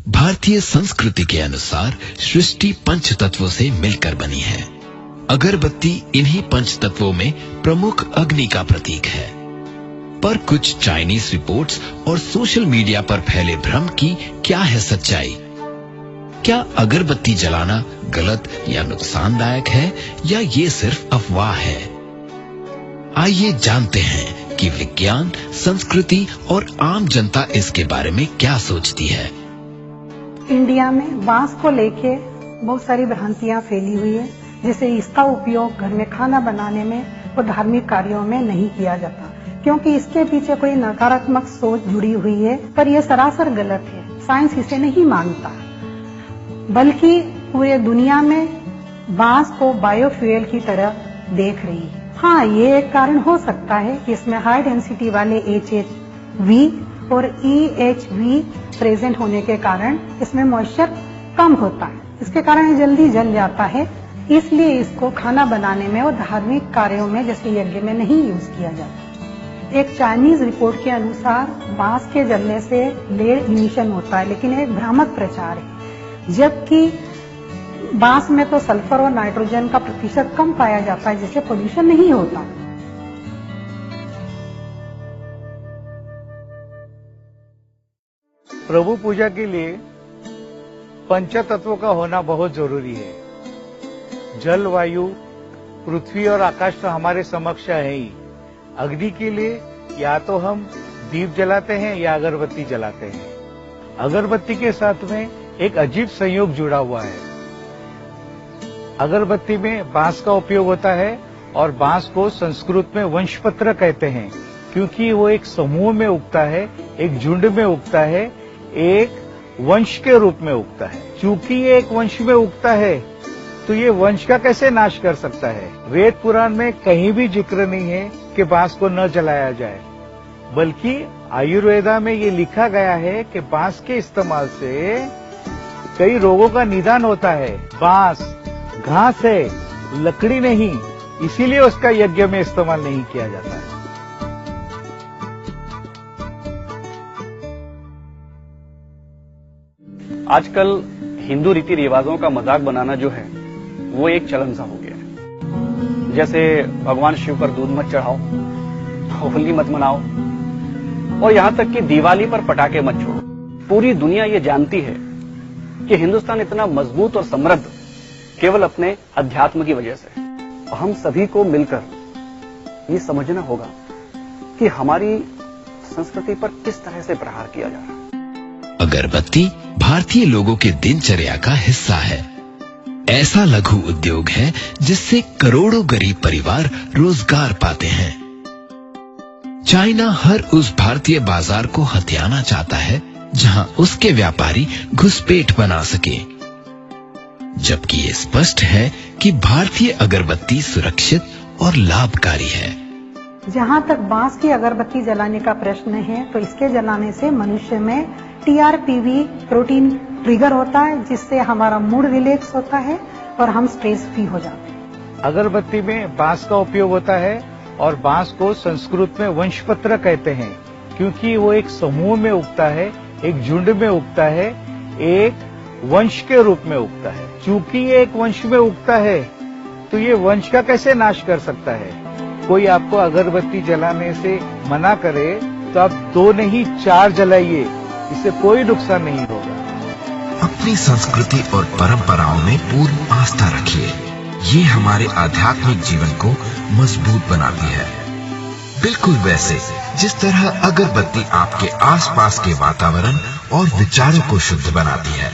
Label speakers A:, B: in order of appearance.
A: भारतीय संस्कृति के अनुसार सृष्टि पंच तत्वों से मिलकर बनी है। अगरबत्ती इन्हीं पंच तत्वों में प्रमुख अग्नि का प्रतीक है। पर कुछ चाइनीज रिपोर्ट्स और सोशल मीडिया पर फैले भ्रम की क्या है सच्चाई? क्या अगरबत्ती जलाना गलत या नुकसानदायक है, या ये सिर्फ अफवाह है? आइए जानते हैं कि विज्ञान, संस्कृति और आम जनता इसके बारे में क्या सोचती है।
B: इंडिया में बांस को लेके बहुत सारी भ्रांतियां फैली हुई है, जिससे इसका उपयोग घर में खाना बनाने में और धार्मिक कार्यों में नहीं किया जाता, क्योंकि इसके पीछे कोई नकारात्मक सोच जुड़ी हुई है। पर यह सरासर गलत है। साइंस इसे नहीं मानता, बल्कि पूरे दुनिया में बांस को बायोफ्यूल की तरह देख रही है। हाँ, ये एक कारण हो सकता है कि इसमें हाई डेंसिटी वाले HHV और EHV प्रेजेंट होने के कारण इसमें मॉइस्चर कम होता है। इसके कारण ये जल्दी जल जाता है, इसलिए इसको खाना बनाने में और धार्मिक कार्यों में जैसे यज्ञ में नहीं यूज किया जाता। एक चाइनीज रिपोर्ट के अनुसार बांस के जलने से लेड इमिशन होता है, लेकिन एक भ्रामक प्रचार है। जबकि बांस में तो सल्फर और नाइट्रोजन का प्रतिशत कम पाया जाता है, जिससे पोल्यूशन नहीं होता।
C: प्रभु पूजा के लिए पंच तत्वों का होना बहुत जरूरी है। जल, वायु, पृथ्वी और आकाश तो हमारे समक्ष है ही। अग्नि के लिए या तो हम दीप जलाते हैं या अगरबत्ती जलाते हैं। अगरबत्ती के साथ में एक अजीब संयोग जुड़ा हुआ है। अगरबत्ती में बांस का उपयोग होता है और बांस को संस्कृत में वंशपत्र कहते हैं, क्योंकि वो एक समूह में उगता है, एक झुंड में उगता है, एक वंश के रूप में उगता है। चूंकि ये एक वंश में उगता है, तो ये वंश का कैसे नाश कर सकता है? वेद पुराण में कहीं भी जिक्र नहीं है कि बांस को न जलाया जाए, बल्कि आयुर्वेदा में ये लिखा गया है कि बांस के इस्तेमाल से कई रोगों का निदान होता है। बांस घास है, लकड़ी नहीं, इसीलिए उसका यज्ञ में इस्तेमाल नहीं किया जाता है।
D: आजकल हिंदू रीति रिवाजों का मजाक बनाना जो है वो एक चलन सा हो गया है। जैसे भगवान शिव पर दूध मत चढ़ाओ, होली मत मनाओ, और यहां तक कि दिवाली पर पटाखे मत छोड़ो। पूरी दुनिया ये जानती है कि हिंदुस्तान इतना मजबूत और समृद्ध केवल अपने अध्यात्म की वजह से। हम सभी को मिलकर ये समझना होगा कि हमारी संस्कृति पर किस तरह से प्रहार किया जा रहा है।
A: अगरबत्ती भारतीय लोगों के दिनचर्या का हिस्सा है। ऐसा लघु उद्योग है जिससे करोड़ों गरीब परिवार रोजगार पाते हैं। चाइना हर उस भारतीय बाजार को हथियाना चाहता है जहां उसके व्यापारी घुसपैठ बना सके, जबकि ये स्पष्ट है कि भारतीय अगरबत्ती सुरक्षित और लाभकारी है।
B: जहां तक बांस की अगरबत्ती जलाने का प्रश्न है, तो इसके जलाने से मनुष्य में TRPV प्रोटीन ट्रिगर होता है, जिससे हमारा मूड रिलैक्स होता है और हम स्ट्रेस फ्री हो जाते हैं।
C: अगरबत्ती में बांस का उपयोग होता है और बांस को संस्कृत में वंशपत्र कहते हैं, क्योंकि वो एक समूह में उगता है, एक झुंड में उगता है, एक वंश के रूप में उगता है। चूंकि ये एक वंश में उगता है, तो ये वंश का कैसे नाश कर सकता है? कोई आपको अगरबत्ती जलाने से मना करे तो आप 2 नहीं 4 जलाइए, इससे कोई नुकसान नहीं होगा।
A: अपनी संस्कृति और परंपराओं में पूर्ण आस्था रखिए। ये हमारे आध्यात्मिक जीवन को मजबूत बनाती है, बिल्कुल वैसे जिस तरह अगरबत्ती आपके आसपास के वातावरण और विचारों को शुद्ध बनाती है।